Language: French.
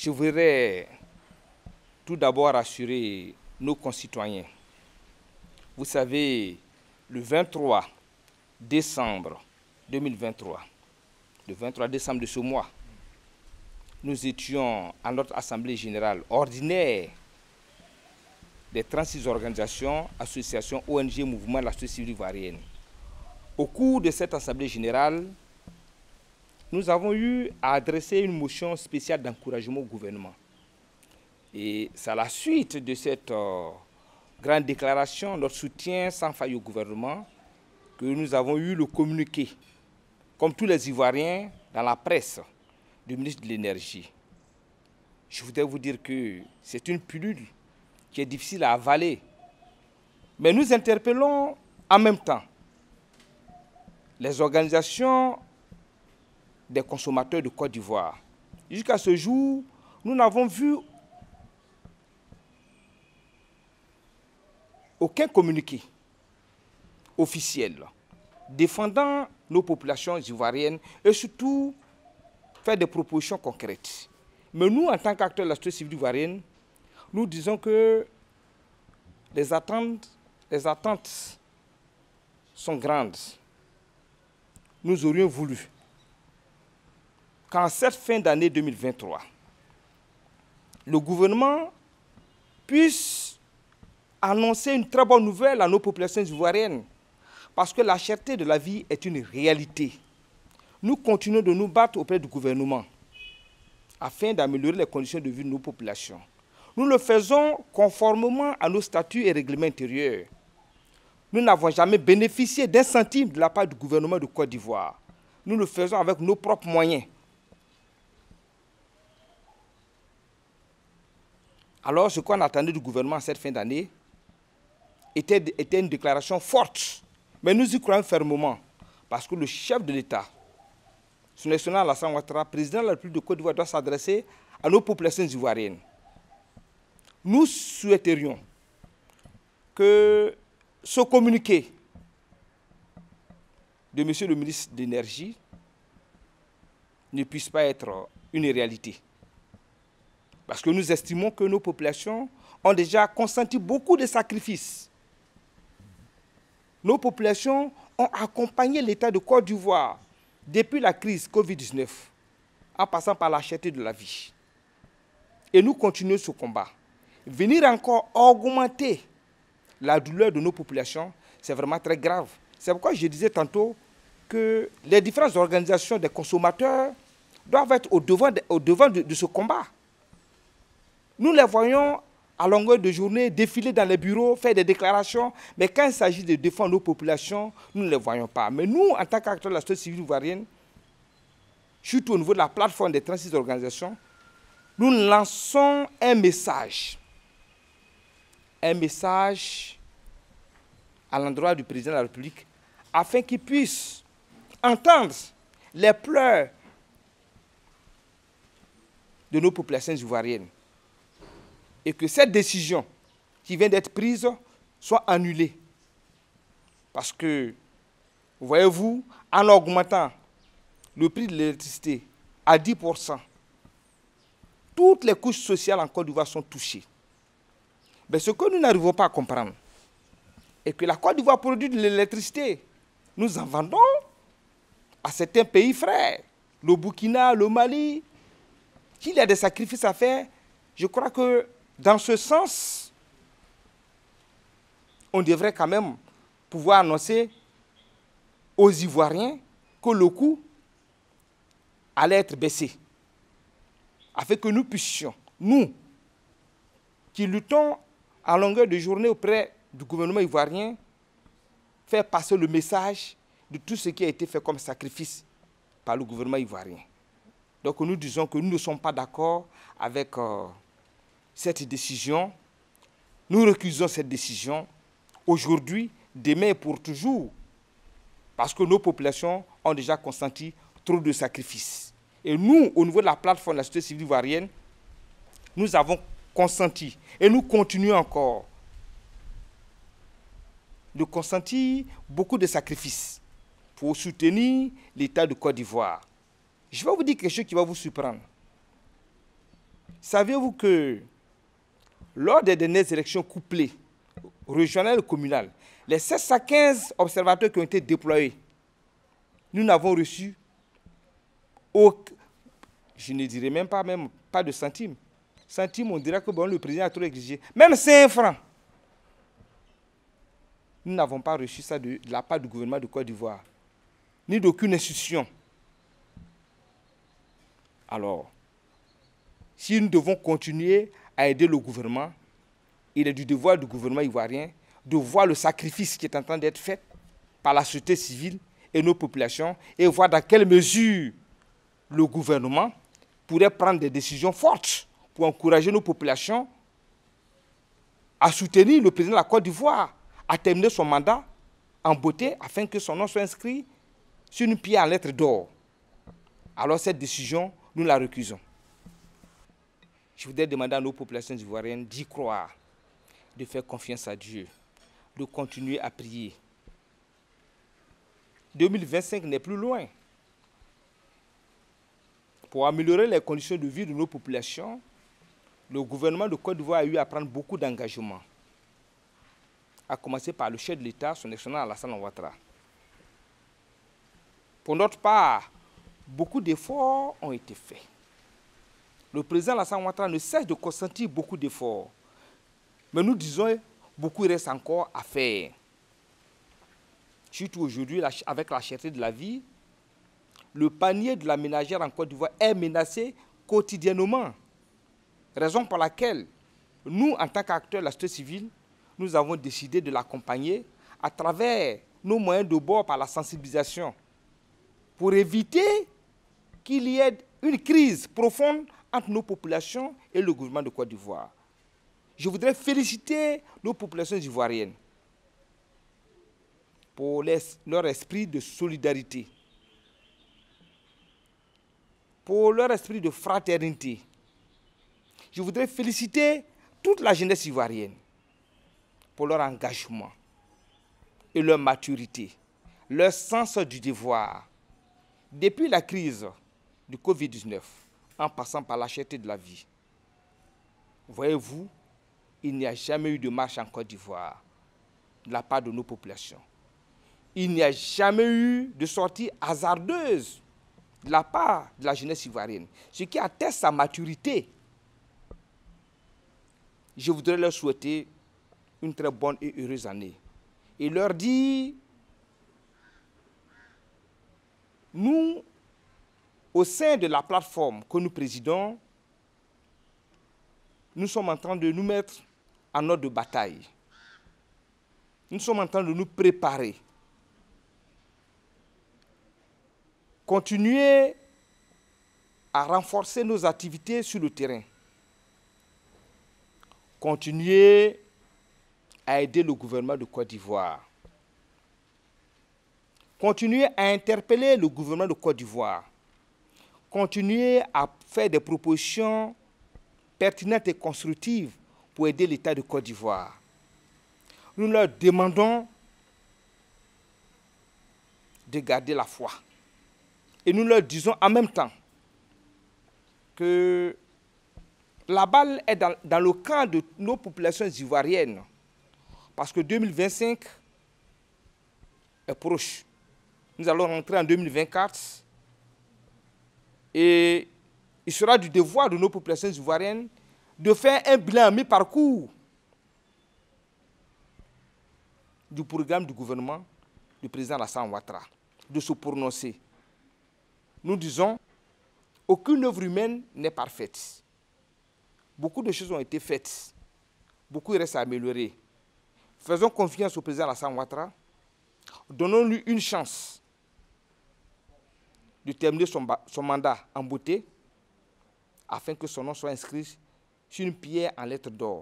Je voudrais tout d'abord rassurer nos concitoyens. Vous savez, le 23 décembre 2023, le 23 décembre de ce mois, nous étions à notre Assemblée générale ordinaire des 36 organisations, associations, ONG, mouvements de la société civile ivoirienne. Au cours de cette Assemblée générale, nous avons eu à adresser une motion spéciale d'encouragement au gouvernement. Et c'est à la suite de cette grande déclaration, notre soutien sans faille au gouvernement, que nous avons eu le communiqué, comme tous les Ivoiriens, dans la presse, du ministre de l'Énergie. Je voudrais vous dire que c'est une pilule qui est difficile à avaler. Mais nous interpellons en même temps les organisations des consommateurs de Côte d'Ivoire. Jusqu'à ce jour, nous n'avons vu aucun communiqué officiel défendant nos populations ivoiriennes et surtout faire des propositions concrètes. Mais nous, en tant qu'acteurs de la société civile ivoirienne, nous disons que les attentes sont grandes. Nous aurions voulu qu'en cette fin d'année 2023, le gouvernement puisse annoncer une très bonne nouvelle à nos populations ivoiriennes, parce que la cherté de la vie est une réalité. Nous continuons de nous battre auprès du gouvernement afin d'améliorer les conditions de vie de nos populations. Nous le faisons conformément à nos statuts et règlements intérieurs. Nous n'avons jamais bénéficié d'un centime de la part du gouvernement de Côte d'Ivoire. Nous le faisons avec nos propres moyens. Alors, ce qu'on attendait du gouvernement cette fin d'année était une déclaration forte. Mais nous y croyons fermement, parce que le chef de l'État, son Excellence Alassane Ouattara, président de la République de Côte d'Ivoire, doit s'adresser à nos populations ivoiriennes. Nous souhaiterions que ce communiqué de M. le ministre de l'Énergie ne puisse pas être une réalité. Parce que nous estimons que nos populations ont déjà consenti beaucoup de sacrifices. Nos populations ont accompagné l'État de Côte d'Ivoire depuis la crise Covid-19, en passant par la cherté de la vie. Et nous continuons ce combat. Venir encore augmenter la douleur de nos populations, c'est vraiment très grave. C'est pourquoi je disais tantôt que les différentes organisations des consommateurs doivent être au devant de ce combat. Nous les voyons à longueur de journée défiler dans les bureaux, faire des déclarations, mais quand il s'agit de défendre nos populations, nous ne les voyons pas. Mais nous, en tant qu'acteurs de la société civile ivoirienne, surtout au niveau de la plateforme des 36 organisations, nous lançons un message à l'endroit du président de la République, afin qu'il puisse entendre les pleurs de nos populations ivoiriennes. Et que cette décision qui vient d'être prise soit annulée. Parce que, voyez-vous, en augmentant le prix de l'électricité à 10%, toutes les couches sociales en Côte d'Ivoire sont touchées. Mais ce que nous n'arrivons pas à comprendre est que la Côte d'Ivoire produit de l'électricité. Nous en vendons à certains pays frères, le Burkina, le Mali. S'il y a des sacrifices à faire, je crois que dans ce sens, on devrait quand même pouvoir annoncer aux Ivoiriens que le coût allait être baissé, afin que nous puissions, nous, qui luttons à longueur de journée auprès du gouvernement ivoirien, faire passer le message de tout ce qui a été fait comme sacrifice par le gouvernement ivoirien. Donc nous disons que nous ne sommes pas d'accord avec cette décision. Nous récusons cette décision aujourd'hui, demain et pour toujours, parce que nos populations ont déjà consenti trop de sacrifices. Et nous, au niveau de la plateforme de la société civile ivoirienne, nous avons consenti et nous continuons encore de consentir beaucoup de sacrifices pour soutenir l'État de Côte d'Ivoire. Je vais vous dire quelque chose qui va vous surprendre. Savez-vous que lors des dernières élections couplées, régionales et communales, les 715 observateurs qui ont été déployés, nous n'avons reçu aucun, je ne dirais même pas de centimes. Centimes, on dirait que bon, le président a trop exigé. Même 5 francs. Nous n'avons pas reçu ça de la part du gouvernement de Côte d'Ivoire, ni d'aucune institution. Alors, si nous devons continuer à aider le gouvernement, il est du devoir du gouvernement ivoirien de voir le sacrifice qui est en train d'être fait par la société civile et nos populations et voir dans quelle mesure le gouvernement pourrait prendre des décisions fortes pour encourager nos populations à soutenir le président de la Côte d'Ivoire, à terminer son mandat en beauté afin que son nom soit inscrit sur une pierre en lettres d'or. Alors cette décision, nous la récusons. Je voudrais demander à nos populations ivoiriennes d'y croire, de faire confiance à Dieu, de continuer à prier. 2025 n'est plus loin. Pour améliorer les conditions de vie de nos populations, le gouvernement de Côte d'Ivoire a eu à prendre beaucoup d'engagements, à commencer par le chef de l'État, son excellence Alassane Ouattara. Pour notre part, beaucoup d'efforts ont été faits. Le président Alassane Ouattara ne cesse de consentir beaucoup d'efforts. Mais nous disons, beaucoup reste encore à faire. Surtout aujourd'hui, avec la cherté de la vie, le panier de la ménagère en Côte d'Ivoire est menacé quotidiennement. Raison pour laquelle nous, en tant qu'acteurs de la société civile, nous avons décidé de l'accompagner à travers nos moyens de bord par la sensibilisation pour éviter qu'il y ait une crise profonde entre nos populations et le gouvernement de Côte d'Ivoire. Je voudrais féliciter nos populations ivoiriennes pour leur esprit de solidarité, pour leur esprit de fraternité. Je voudrais féliciter toute la jeunesse ivoirienne pour leur engagement et leur maturité, leur sens du devoir. Depuis la crise du Covid-19, en passant par la cherté de la vie, voyez-vous, il n'y a jamais eu de marche en Côte d'Ivoire de la part de nos populations. Il n'y a jamais eu de sortie hasardeuse de la part de la jeunesse ivoirienne, ce qui atteste sa maturité. Je voudrais leur souhaiter une très bonne et heureuse année et leur dire, nous, au sein de la plateforme que nous présidons, nous sommes en train de nous mettre en ordre de bataille. Nous sommes en train de nous préparer. Continuer à renforcer nos activités sur le terrain. Continuer à aider le gouvernement de Côte d'Ivoire. Continuer à interpeller le gouvernement de Côte d'Ivoire. Continuer à faire des propositions pertinentes et constructives pour aider l'État de Côte d'Ivoire. Nous leur demandons de garder la foi. Et nous leur disons en même temps que la balle est dans le camp de nos populations ivoiriennes. Parce que 2025 est proche. Nous allons rentrer en 2024. Et il sera du devoir de nos populations ivoiriennes de faire un bilan à mi-parcours du programme du gouvernement du président Alassane Ouattara, de se prononcer. Nous disons, aucune œuvre humaine n'est parfaite. Beaucoup de choses ont été faites. Beaucoup restent à améliorer. Faisons confiance au président Alassane Ouattara. Donnons-lui une chance de terminer son mandat en beauté afin que son nom soit inscrit sur une pierre en lettres d'or.